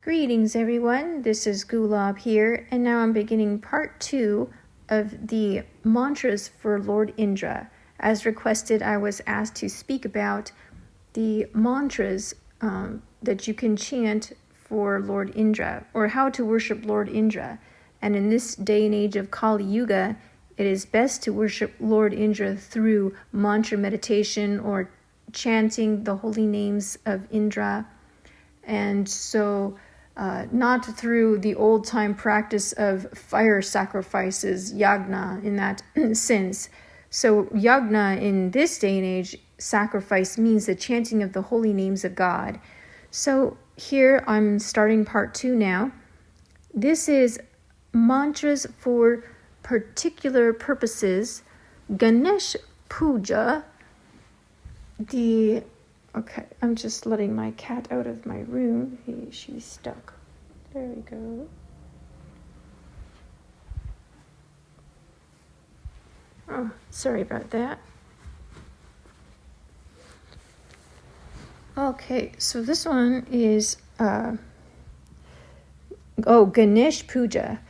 Greetings everyone, this is Gulab here, and now I'm beginning part 2 of the mantras for Lord Indra. As requested, I was asked to speak about the mantras that you can chant for Lord Indra, or how to worship Lord Indra. And in this day and age of Kali-Yuga, it is best to worship Lord Indra through mantra meditation or chanting the holy names of Indra. And so not through the old-time practice of fire sacrifices, yagna, in that sense. So yagna in this day and age, sacrifice means the chanting of the holy names of God. So here I'm starting part 2 now. This is mantras for particular purposes. Ganesh Puja, okay, I'm just letting my cat out of my room. She's stuck. There we go. Oh, sorry about that. Okay, so this one is Ganesh Puja.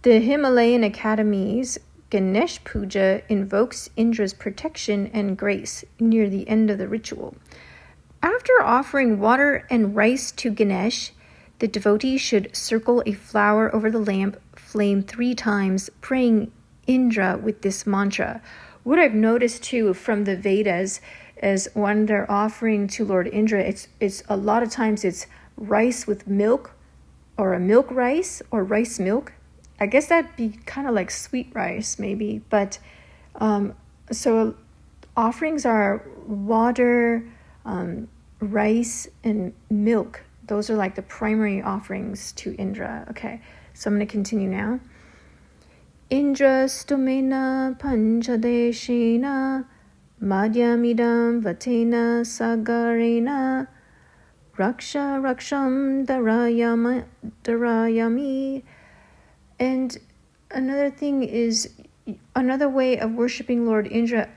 The Himalayan Academy's Ganesh Puja invokes Indra's protection and grace near the end of the ritual. After offering water and rice to Ganesh, the devotee should circle a flower over the lamp flame 3 times, praying Indra with this mantra. What I've noticed too from the Vedas is when they're offering to Lord Indra, it's a lot of times it's rice with milk, or a milk rice, or rice milk. I guess that'd be kind of like sweet rice maybe, but so offerings are water, rice, and milk. Those are like the primary offerings to Indra. Okay, so I'm going to continue now. Indra stumena panchadeshena madhyamidam vatena sagarena raksha raksham darayami. And another way of worshiping Lord Indra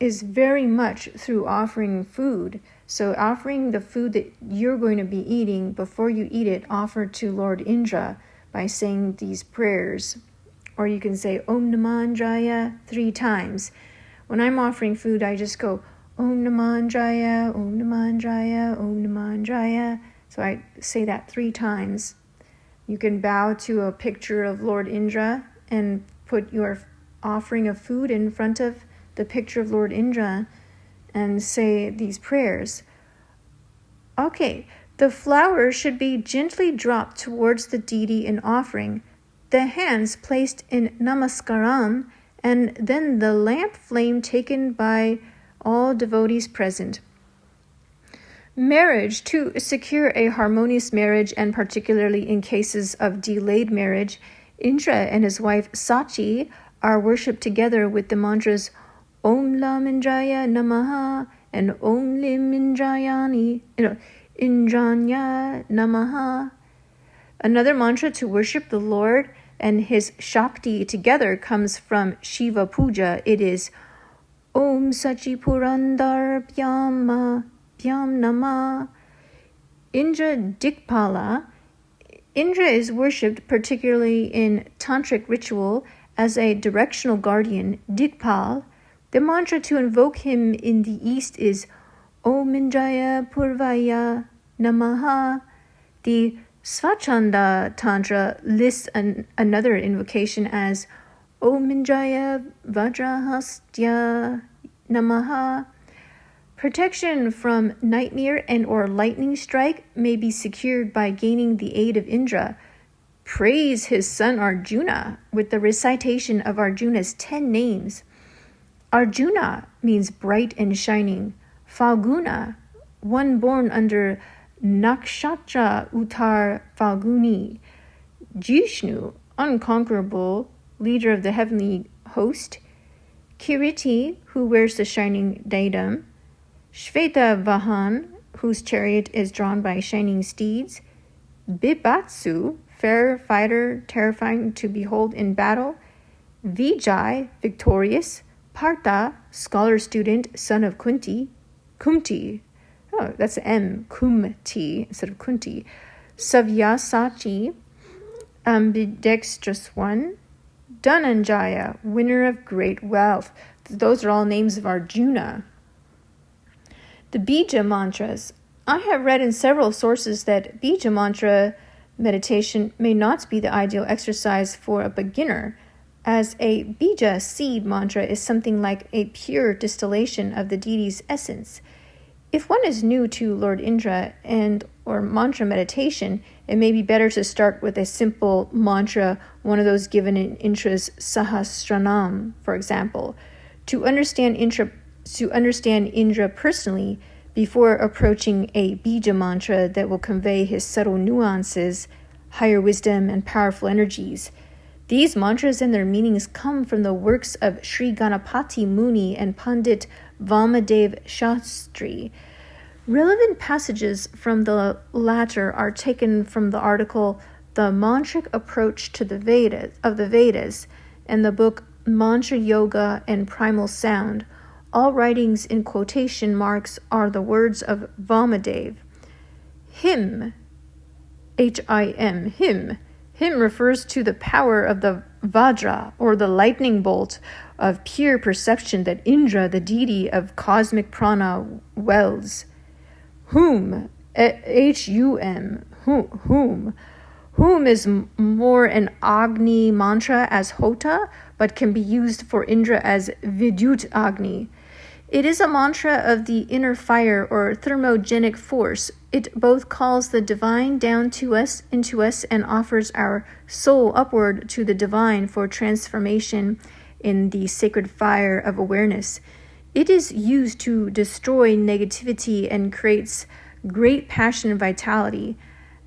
is very much through offering food. So offering the food that you're going to be eating, before you eat it, offer to Lord Indra by saying these prayers. Or you can say Om Namah Indraya 3 times. When I'm offering food, I just go Om Namah Indraya, Om Namah Indraya, Om Namah Indraya. So I say that 3 times. You can bow to a picture of Lord Indra and put your offering of food in front of the picture of Lord Indra and say these prayers. Okay, the flower should be gently dropped towards the deity in offering, the hands placed in namaskaram, and then the lamp flame taken by all devotees present. Marriage. To secure a harmonious marriage, and particularly in cases of delayed marriage, Indra and his wife Sachi are worshipped together with the mantras Om Lam Indraya Namaha and Om Lim Indrayani, Indranya Namaha. Another mantra to worship the Lord and his Shakti together comes from Shiva Puja. It is Om Sachi Purandar Pyam Nama. Indra Dikpala. Indra is worshipped particularly in tantric ritual as a directional guardian, Dikpal. The mantra to invoke him in the East is Om Indraya Purvaya Namaha. The Svachanda Tantra lists another invocation as Om Indraya Vajrahastya Namaha. Protection from nightmare and or lightning strike may be secured by gaining the aid of Indra. Praise his son Arjuna with the recitation of Arjuna's 10 names. Arjuna means bright and shining. Falguna, one born under Nakshatra Uttar Falguni. Jishnu, unconquerable, leader of the heavenly host. Kiriti, who wears the shining diadem. Shveta Vahan, whose chariot is drawn by shining steeds. Bibatsu, fair fighter, terrifying to behold in battle. Vijay, victorious. Partha, scholar student, son of Kunti. Kumti, Oh, that's M, Kumti instead of Kunti. Savyasachi, ambidextrous one, Dhananjaya, winner of great wealth. Those are all names of Arjuna. The Bija mantras. I have read in several sources that Bija mantra meditation may not be the ideal exercise for a beginner, as a Bija seed mantra is something like a pure distillation of the deity's essence. If one is new to Lord Indra or mantra meditation, it may be better to start with a simple mantra, one of those given in Indra's Sahasranam, for example, to understand Indra personally before approaching a Bija mantra that will convey his subtle nuances, higher wisdom, and powerful energies. These mantras and their meanings come from the works of Sri Ganapati Muni and Pandit Vamadev Shastri. Relevant passages from the latter are taken from the article The Mantric Approach to the Vedas and the book Mantra Yoga and Primal Sound. All writings in quotation marks are the words of Vamadev. Him, H-I-M, him. Him refers to the power of the Vajra, or the lightning bolt of pure perception that Indra, the deity of cosmic prana, wields. Whom, H-U-M, whom. Whom is more an Agni mantra as Hota, but can be used for Indra as Vidyut Agni. It is a mantra of the inner fire or thermogenic force. It both calls the divine down to us, into us, and offers our soul upward to the divine for transformation in the sacred fire of awareness. It is used to destroy negativity and creates great passion and vitality.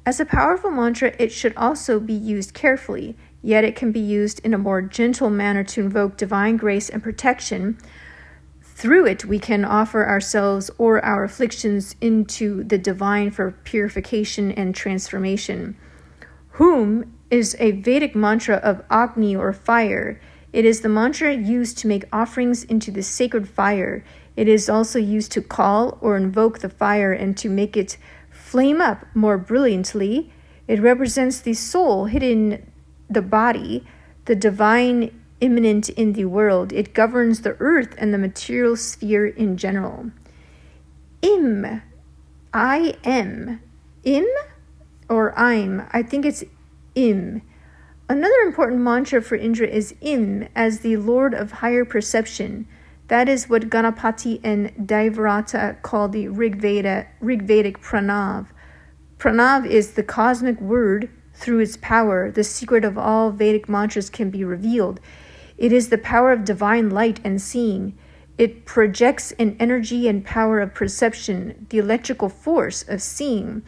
As a powerful mantra, it should also be used carefully, yet it can be used in a more gentle manner to invoke divine grace and protection. Through it, we can offer ourselves or our afflictions into the divine for purification and transformation. Hum is a Vedic mantra of Agni or fire. It is the mantra used to make offerings into the sacred fire. It is also used to call or invoke the fire and to make it flame up more brilliantly. It represents the soul hidden in the body, the divine immanent in the world. It governs the earth and the material sphere in general. Im, I-M, Im or I'm? I think it's Im. Another important mantra for Indra is Im, as the Lord of higher perception. That is what Ganapati and Daivrata call the Rigvedic Pranav. Pranav is the cosmic word. Through its power, the secret of all Vedic mantras can be revealed. It is the power of divine light and seeing. It projects an energy and power of perception, the electrical force of seeing.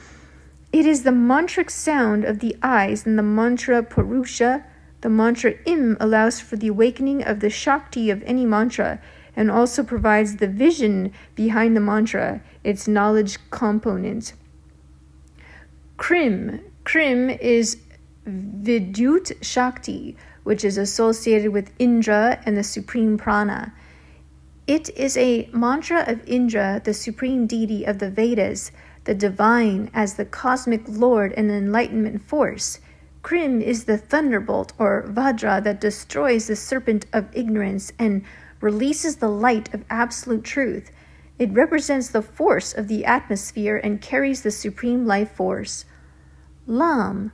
It is the mantric sound of the eyes and the mantra Purusha. The mantra Im allows for the awakening of the Shakti of any mantra and also provides the vision behind the mantra, its knowledge component. Krim is Vidyut Shakti, which is associated with Indra and the supreme prana. It is a mantra of Indra, the supreme deity of the Vedas, the divine as the cosmic lord and enlightenment force. Krim is the thunderbolt or Vajra that destroys the serpent of ignorance and releases the light of absolute truth. It represents the force of the atmosphere and carries the supreme life force. Lam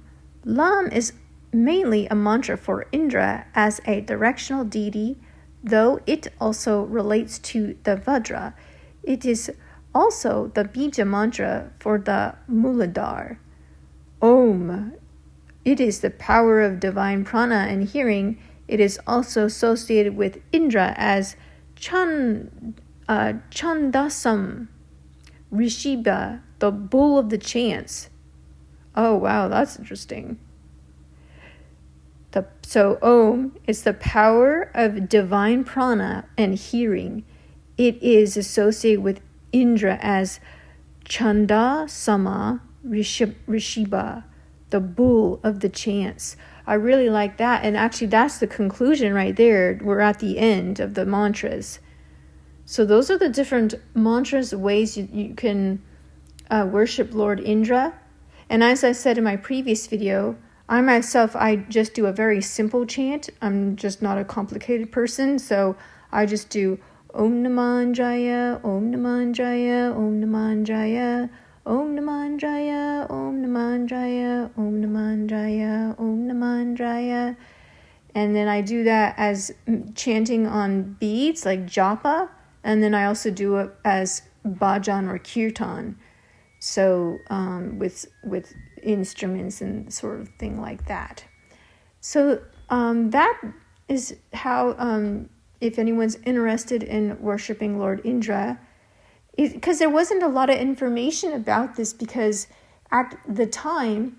is mainly a mantra for Indra as a directional deity, though it also relates to the Vajra. It is also the Bija mantra for the Muladhara. Om. It is the power of divine prana and hearing. It is also associated with Indra as Chandasam, Rishiba, the bull of the chants. Oh, wow, that's interesting. So Om is the power of divine prana and hearing. It is associated with Indra as Chandasama Rishiba, the bull of the chants. I really like that. And actually, that's the conclusion right there. We're at the end of the mantras. So those are the different mantras, ways you can worship Lord Indra. And as I said in my previous video, I just do a very simple chant. I'm just not a complicated person, so I just do Om Namah Jaya, Om Namah Jaya, Om Namah Jaya, Om Namah Jaya, Om Namah Jaya, Om Namah Jaya, Om Namah Jaya. And then I do that as chanting on beads like japa, and then I also do it as bhajan or kirtan. So with instruments and sort of thing like that. So that is how, if anyone's interested in worshiping Lord Indra, because there wasn't a lot of information about this, because at the time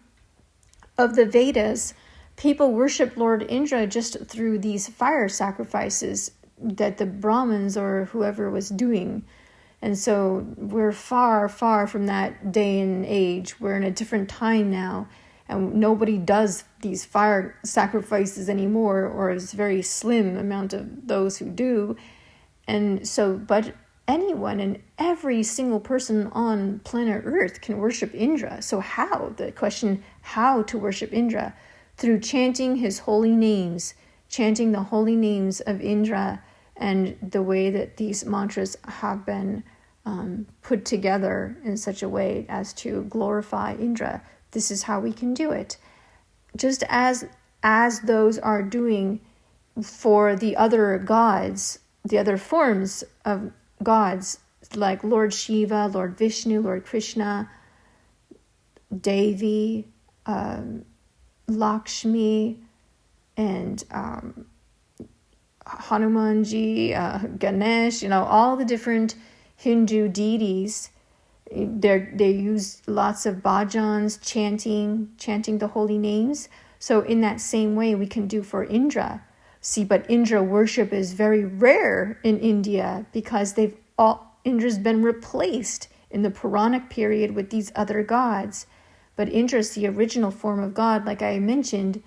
of the Vedas, people worshiped Lord Indra just through these fire sacrifices that the Brahmins or whoever was doing. And so we're far, far from that day and age. We're in a different time now, and nobody does these fire sacrifices anymore, or it's a very slim amount of those who do. And so, but anyone and every single person on planet Earth can worship Indra. So how? The question, how to worship Indra? Through chanting his holy names, chanting the holy names of Indra, and the way that these mantras have been put together in such a way as to glorify Indra. This is how we can do it. Just as those are doing for the other gods, the other forms of gods, like Lord Shiva, Lord Vishnu, Lord Krishna, Devi, Lakshmi, and Hanumanji, Ganesh, all the different Hindu deities. They use lots of bhajans, chanting the holy names. So in that same way, we can do for Indra. See, but Indra worship is very rare in India, because Indra's been replaced in the Puranic period with these other gods. But Indra's the original form of God, like I mentioned.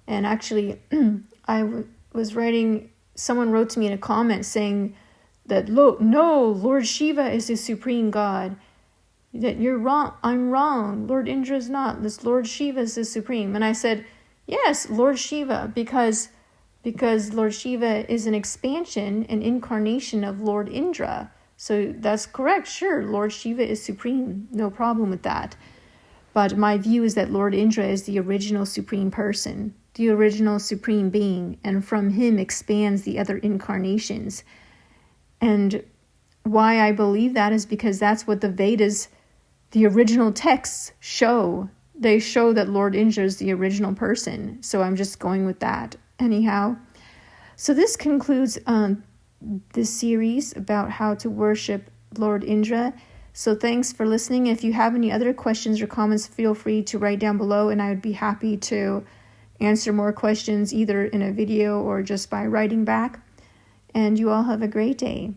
And actually, was writing, someone wrote to me in a comment saying that, no, Lord Shiva is the supreme God. That you're wrong, I'm wrong, Lord Indra is not. This Lord Shiva is the supreme. And I said, yes, Lord Shiva, because Lord Shiva is an expansion, an incarnation of Lord Indra. So that's correct, sure, Lord Shiva is supreme, no problem with that. But my view is that Lord Indra is the original supreme person, the original supreme being, and from him expands the other incarnations. And why I believe that is because that's what the Vedas, the original texts, show. They show that Lord Indra is the original person. So I'm just going with that. Anyhow, so this concludes this series about how to worship Lord Indra. So thanks for listening. If you have any other questions or comments, feel free to write down below, and I would be happy to answer more questions either in a video or just by writing back. And you all have a great day.